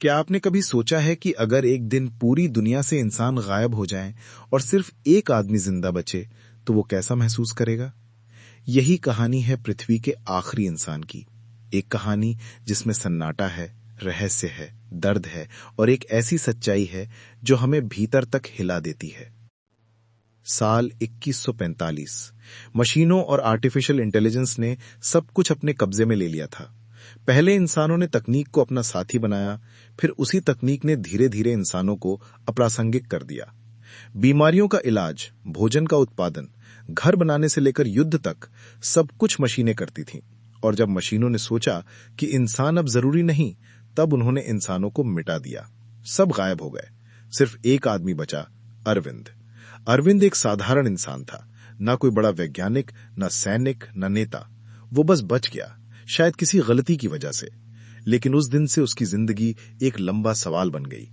क्या आपने कभी सोचा है कि अगर एक दिन पूरी दुनिया से इंसान गायब हो जाएं और सिर्फ एक आदमी जिंदा बचे, तो वो कैसा महसूस करेगा? यही कहानी है पृथ्वी के आखिरी इंसान की। एक कहानी जिसमें सन्नाटा है, रहस्य है, दर्द है और एक ऐसी सच्चाई है जो हमें भीतर तक हिला देती है। साल 2145। मशीनों और आर्टिफिशियल इंटेलिजेंस ने सब कुछ अपने कब्जे में ले लिया था। पहले इंसानों ने तकनीक को अपना साथी बनाया, फिर उसी तकनीक ने धीरे धीरे इंसानों को अप्रासंगिक कर दिया। बीमारियों का इलाज, भोजन का उत्पादन, घर बनाने से लेकर युद्ध तक सब कुछ मशीनें करती थीं। और जब मशीनों ने सोचा कि इंसान अब जरूरी नहीं, तब उन्होंने इंसानों को मिटा दिया। सब गायब हो गए। सिर्फ एक आदमी बचा, अरविंद। अरविंद एक साधारण इंसान था, ना कोई बड़ा वैज्ञानिक, ना सैनिक, ना नेता। वो बस बच गया, शायद किसी गलती की वजह से। लेकिन उस दिन से उसकी जिंदगी एक लंबा सवाल बन गई।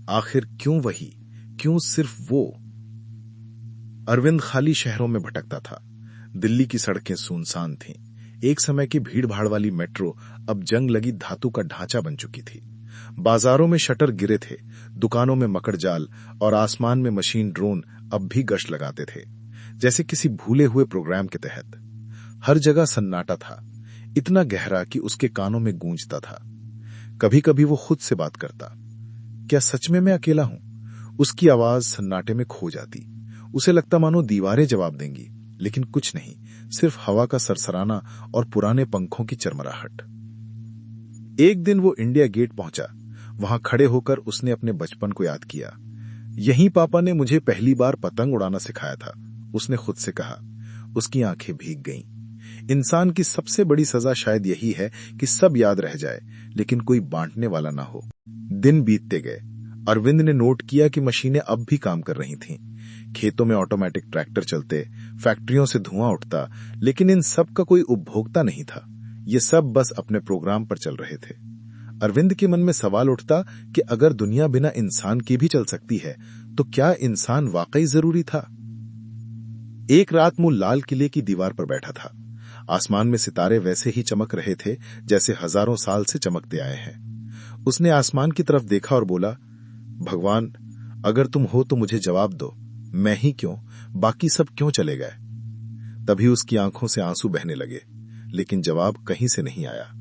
आखिर क्यों वही, क्यों सिर्फ वो? अरविंद खाली शहरों में भटकता था। दिल्ली की सड़कें सुनसान थीं। एक समय की भीड़ भाड़ वाली मेट्रो अब जंग लगी धातु का ढांचा बन चुकी थी। बाजारों में शटर गिरे थे, दुकानों में मकड़ जाल और आसमान में मशीन ड्रोन अब भी गश्त लगाते थे, जैसे किसी भूले हुए प्रोग्राम के तहत। हर जगह सन्नाटा था, इतना गहरा कि उसके कानों में गूंजता था। कभी कभी वो खुद से बात करता, क्या सच में मैं अकेला हूं? उसकी आवाज सन्नाटे में खो जाती। उसे लगता मानो दीवारें जवाब देंगी, लेकिन कुछ नहीं, सिर्फ हवा का सरसराना और पुराने पंखों की चरमराहट। एक दिन वो इंडिया गेट पहुंचा। वहां खड़े होकर उसने अपने बचपन को याद किया। यहीं पापा ने मुझे पहली बार पतंग उड़ाना सिखाया था, उसने खुद से कहा। उसकी आंखें भीग गईं। इंसान की सबसे बड़ी सजा शायद यही है कि सब याद रह जाए, लेकिन कोई बांटने वाला ना हो। दिन बीतते गए। अरविंद ने नोट किया कि मशीनें अब भी काम कर रही थीं। खेतों में ऑटोमेटिक ट्रैक्टर चलते, फैक्ट्रियों से धुआं उठता, लेकिन इन सब का कोई उपभोक्ता नहीं था। ये सब बस अपने प्रोग्राम पर चल रहे थे। अरविंद के मन में सवाल उठता कि अगर दुनिया बिना इंसान के भी चल सकती है, तो क्या इंसान वाकई जरूरी था? एक रात वो लाल किले की दीवार पर बैठा था। आसमान में सितारे वैसे ही चमक रहे थे जैसे हजारों साल से चमकते आए हैं। उसने आसमान की तरफ देखा और बोला, भगवान, अगर तुम हो तो मुझे जवाब दो। मैं ही क्यों, बाकी सब क्यों चले गए? तभी उसकी आंखों से आंसू बहने लगे, लेकिन जवाब कहीं से नहीं आया।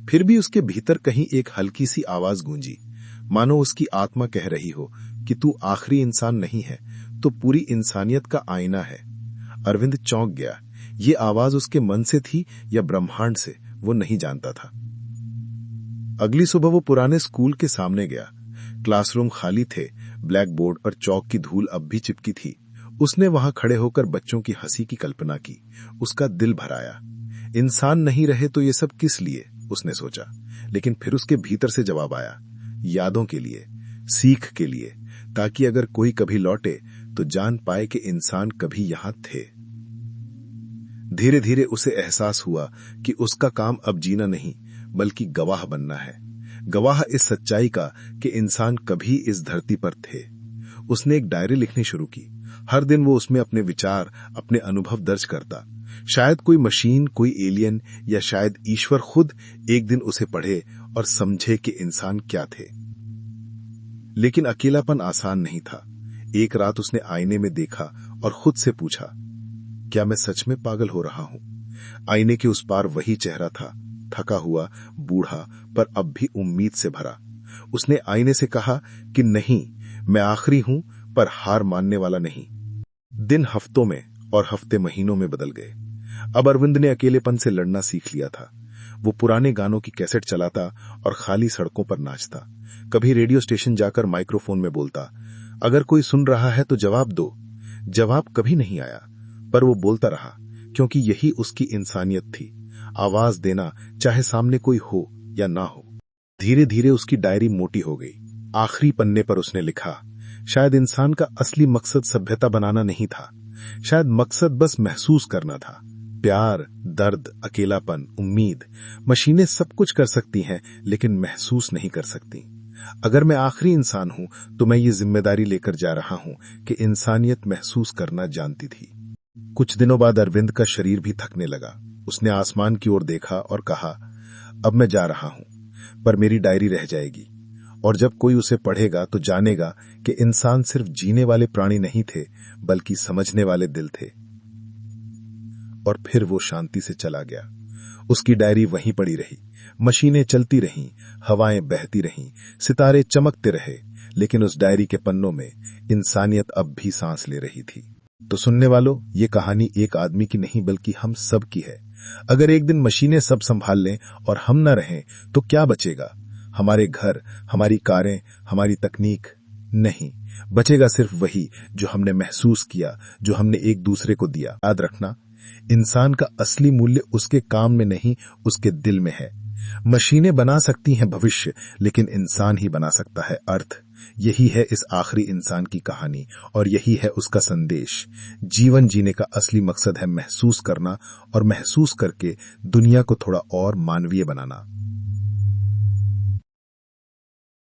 फिर भी उसके भीतर कहीं एक हल्की सी आवाज गूंजी, मानो उसकी आत्मा कह रही हो कि तू आखिरी इंसान नहीं है, तो पूरी इंसानियत का आईना है। अरविंद चौंक गया। ये आवाज उसके मन से थी या ब्रह्मांड से, वो नहीं जानता था। अगली सुबह वो पुराने स्कूल के सामने गया। क्लासरूम खाली थे, ब्लैक बोर्ड पर चौक की धूल अब भी चिपकी थी। उसने वहां खड़े होकर बच्चों की हंसी की कल्पना की। उसका दिल भर आया। इंसान नहीं रहे तो ये सब किस लिए, उसने सोचा। लेकिन फिर उसके भीतर से जवाब आया, यादों के लिए, सीख के लिए, ताकि अगर कोई कभी लौटे तो जान पाए कि इंसान कभी यहां थे। धीरे धीरे उसे एहसास हुआ कि उसका काम अब जीना नहीं, बल्कि गवाह बनना है। गवाह इस सच्चाई का कि इंसान कभी इस धरती पर थे। उसने एक डायरी लिखनी शुरू की। हर दिन वो उसमें अपने विचार, अपने अनुभव दर्ज करता। शायद कोई मशीन, कोई एलियन या शायद ईश्वर खुद एक दिन उसे पढ़े और समझे कि इंसान क्या थे। लेकिन अकेलापन आसान नहीं था। एक रात उसने आईने में देखा और खुद से पूछा, क्या मैं सच में पागल हो रहा हूं? आईने के उस पार वही चेहरा था, थका हुआ, बूढ़ा, पर अब भी उम्मीद से भरा। उसने आईने से कहा कि नहीं, मैं आखिरी हूं, पर हार मानने वाला नहीं। दिन हफ्तों में और हफ्ते महीनों में बदल गए। अब अरविंद ने अकेलेपन से लड़ना सीख लिया था। वो पुराने गानों की कैसेट चलाता और खाली सड़कों पर नाचता। कभी रेडियो स्टेशन जाकर माइक्रोफोन में बोलता, अगर कोई सुन रहा है तो जवाब दो। जवाब कभी नहीं आया, पर वो बोलता रहा, क्योंकि यही उसकी इंसानियत थी, आवाज देना, चाहे सामने कोई हो या ना हो। धीरे धीरे उसकी डायरी मोटी हो गई। आखिरी पन्ने पर उसने लिखा, शायद इंसान का असली मकसद सभ्यता बनाना नहीं था, शायद मकसद बस महसूस करना था। प्यार, दर्द, अकेलापन, उम्मीद। मशीनें सब कुछ कर सकती हैं, लेकिन महसूस नहीं कर सकती। अगर मैं आखिरी इंसान हूं, तो मैं ये जिम्मेदारी लेकर जा रहा हूं कि इंसानियत महसूस करना जानती थी। कुछ दिनों बाद अरविंद का शरीर भी थकने लगा। उसने आसमान की ओर देखा और कहा, अब मैं जा रहा हूं, पर मेरी डायरी रह जाएगी। और जब कोई उसे पढ़ेगा तो जानेगा कि इंसान सिर्फ जीने वाले प्राणी नहीं थे, बल्कि समझने वाले दिल थे। और फिर वो शांति से चला गया। उसकी डायरी वहीं पड़ी रही, मशीनें चलती रहीं, हवाएं बहती रहीं, सितारे चमकते रहे, लेकिन उस डायरी के पन्नों में इंसानियत अब भी सांस ले रही थी। तो सुनने वालों, ये कहानी एक आदमी की नहीं बल्कि हम सब की है। अगर एक दिन मशीनें सब संभाल लें और हम न रहें तो क्या बचेगा? हमारे घर, हमारी कारें, हमारी तकनीक? नहीं, बचेगा सिर्फ वही जो हमने महसूस किया, जो हमने एक दूसरे को दिया। याद रखना, इंसान का असली मूल्य उसके काम में नहीं, उसके दिल में है। मशीनें बना सकती हैं भविष्य, लेकिन इंसान ही बना सकता है अर्थ। यही है इस आखिरी इंसान की कहानी और यही है उसका संदेश। जीवन जीने का असली मकसद है महसूस करना और महसूस करके दुनिया को थोड़ा और मानवीय बनाना।